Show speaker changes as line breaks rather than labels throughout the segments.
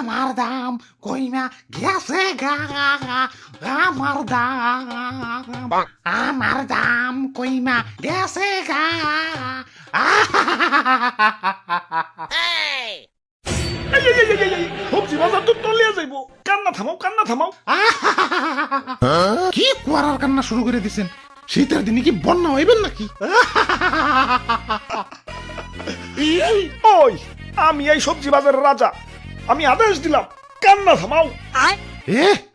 আমার দাম কইমা গেছে গা আমার দাম কইমা গেছে গা
সবজি বাজার তো তলিয়া যাইব। কান্না থামাও।
কি কুয়ারার কান্না শুরু করে দিছেন? শীতের দিনে কি বন্যা হইবেন নাকি?
ওই আমি এই সবজি বাজারের রাজা, আমি আদেশ দিলাম কান্না থামাও।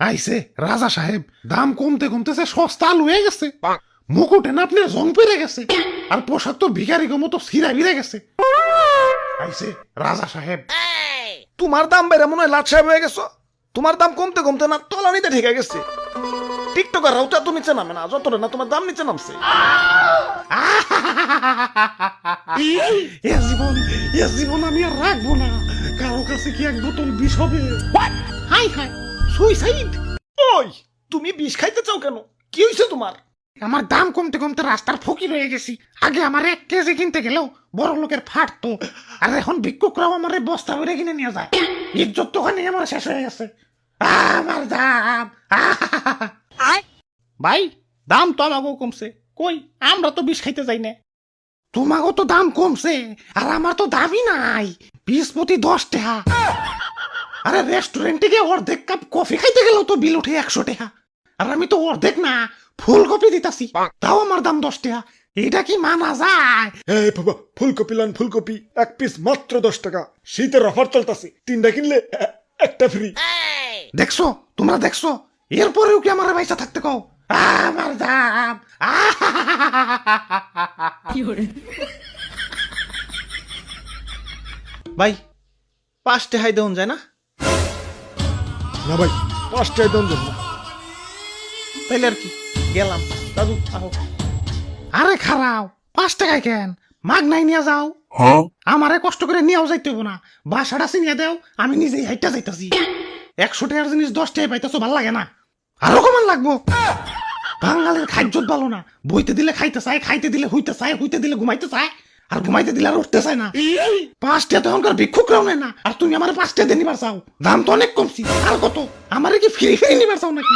আইছে রাজা সাহেব, দাম কমতে কমতেছে সস্তা আলু হয়ে গেছে, মুকুটে না আপনার জং পেরে গেছে, আর পোশাক তো ভিখারি মতো ছিঁড়া বিড়ে গেছে। আইছে রাজা সাহেব।
তোমার দাম বেড়ে মনে হয় লাট সাহেব হয়ে গেছো। তোমার দাম কমতে কমতে না তলানিতে ঠেকে গেছে। টিকটকার রাউটা তো নিচে নামে না, যতটা না তোমার দাম নিচে নামছে।
এ জীবন আমি আর রাখবো না। কারো কাছে কি এক বোতল বিষ হবে? High high, suicide!
ওই তুমি বিষ খাইতে চাও কেন? কি হয়েছে তোমার?
আমার দাম কমতে কমতে রাস্তার ফকির হয়ে গেছি। আগে আমার 1 কেজি কিনতে গেলেও বড় লোকের ফাটতো, আর এখন ভিক্ষুকরাও আমার বস্তা ভরে কিনে নিয়ে যায়। ইজ্জত তো ওখানে আমার শেষ হয়ে গেছে। আমার দাম ভাই, দাম তো আমাকেও কমছে। কই, আমরা তো বিষ খাইতে যাই না। তোমাকেও তো দাম কমছে, আর আমার তো দামই নাই। 20 প্রতি 10 টাকা। আরে রেস্টুরেন্টে গিয়ে অর্ধেক কাপ কফি খাইতে গেলেও তো বিল উঠে 100 টাকা, আর আমি তো অর্ধেক না ফুলকপি দিতাছি, তাও আমার দাম 10 টাকা। এটা কি মানা যায়?
এই বাবা, ফুলকপি লান, ফুলকপি 1 পিস মাত্র 10 টাকা। শীতের অফার চলতেছে, 3টা কিনলে 1টা ফ্রি।
দেখছো, তোমরা দেখছো? এরপরেও কি আমার পয়সা থাকতে কও? আমার দাম
ভাই 5 টাকায় দেওয়া যায় না?
না ভাই, 5 টাকায় দাম দেন না।
তাইলে আর কি, গেলাম। দাদু আহো।
আরে খারাও, 5 টাকায় কেন? মাগ নাই নিয়ে যাও। আমারে কষ্ট করে নিয়েও যাইতে হইব না। বাসাটা চিনিয়ে দেও, আমি নিজেই হাইটা যাইতাছি। 100 টাকার জিনিস 10 টাকায় পাইতেছো, ভাল লাগে না? আরো কমান লাগবো। বাঙালির খাদ্যত ভালো না। বইতে দিলে খাইতে চায়, খাইতে দিলে হইতে চায়, হইতে দিলে ঘুমাইতে চায়, আর ঘুমাইতে দিলে আর উঠতে চায় না। 5 টাকা তো এখনকার ভিক্ষুকরাও নেয় না, আর তুমি আমার 5 টাকা দিয়ে নিবার চাও? দাম তো অনেক কমছি। আর কত? আমারে কি ফ্রি ফ্রি নিবার চাও নাকি?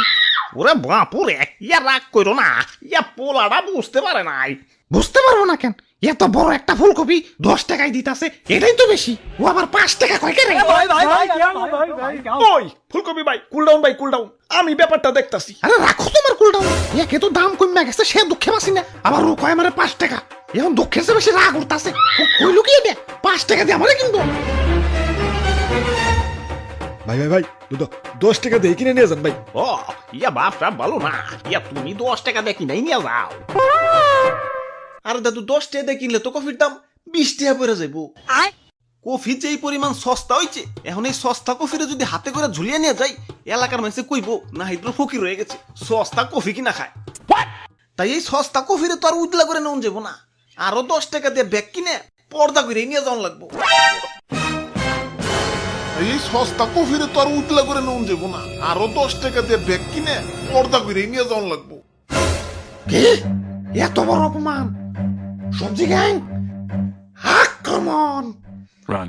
ওরে বাপুরে, ইয়া রাগ করো না, ইয়া পোলাটা বুঝতে পারে নাই।
বুঝতে পারবো না কেন? এত বড় একটা ফুলকপি 10 টাকায় দিতাছে, এটাই তো বেশি। ও আবার 5 টাকা কয় কেন?
ওই ফুলকপি ভাই, কুল ডাউন ভাই, কুল ডাউন। আমি ব্যাপারটা দেখতাছি।
আরে রাখো তোমার কুলটাও। একে তো দাম কমে গেছে, সে দুঃখে বাসি না, আবার ও কয় আমারে 5 টাকা। এখন দুঃখের চেয়ে বেশি রাগ উঠতাছে। কই লুকিয়ে দে, 5 টাকা দিয়ে আমারে কিনবো।
ভাই 10 টাকা দিয়ে কিনে নিয়ে যান ভাই।
ও ইয়া বাপটা ভালো না, ইয়া তুমি 10 টাকা দিয়ে কিনাই নিয়ে যাও। আরে দাদু 10 টাকা দিয়ে কিনলে তো কফির দাম 20 টাকা পড়ে যাইবো। কফি যে এই পরিমাণ সস্তা হইছে, এখন এই সস্তা কফিরে যদি হাতে করে ঝুলিয়ে নিয়ে যাই, এলাকার মানুষে কইবো না হাইদ্র ফকির হয়ে গেছে, সস্তা কফি কিনা খায়। তাই এই সস্তা কফিরে তো আর উজলা করে নেওয়া যাবো না। আরো 10 টাকা দিয়ে ব্যাগ কিনে পর্দা করে নিয়ে যাওয়া লাগবো।
এই সস্তা কফিরে তো আর উতলা করে নেওয়া যাবো না। আরো 10 টাকা দিয়ে ব্যাগ কিনে পর্দা করে নিয়ে যাওয়া লাগবো।
কি? এত বড় অপমান! সবজি গ্যাং, আক্রমণ!
Run.